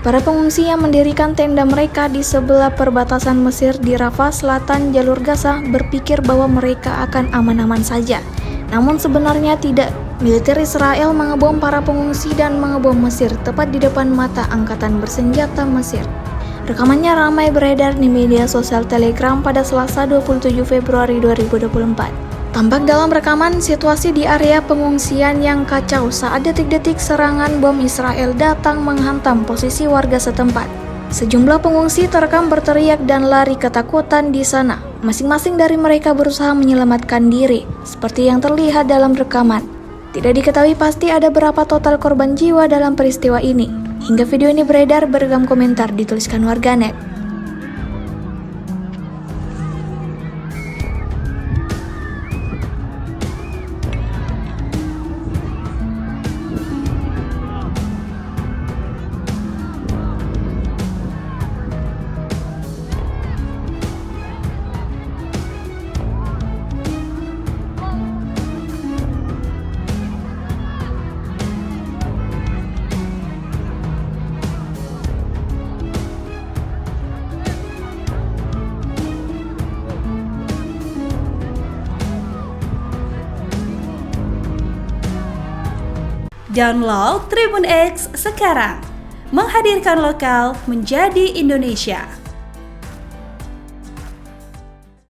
Para pengungsi yang mendirikan tenda mereka di sebelah perbatasan Mesir di Rafah Selatan jalur Gaza berpikir bahwa mereka akan aman-aman saja. Namun sebenarnya tidak. Militer Israel mengebom para pengungsi dan mengebom Mesir tepat di depan mata angkatan bersenjata Mesir. Rekamannya ramai beredar di media sosial Telegram pada Selasa 27 Februari 2024. Tampak dalam rekaman situasi di area pengungsian yang kacau saat detik-detik serangan bom Israel datang menghantam posisi warga setempat. Sejumlah pengungsi terekam berteriak dan lari ketakutan di sana. Masing-masing dari mereka berusaha menyelamatkan diri, seperti yang terlihat dalam rekaman. Tidak diketahui pasti ada berapa total korban jiwa dalam peristiwa ini. Hingga video ini beredar, beragam komentar dituliskan warganet. Download Tribun X sekarang, menghadirkan lokal menjadi Indonesia.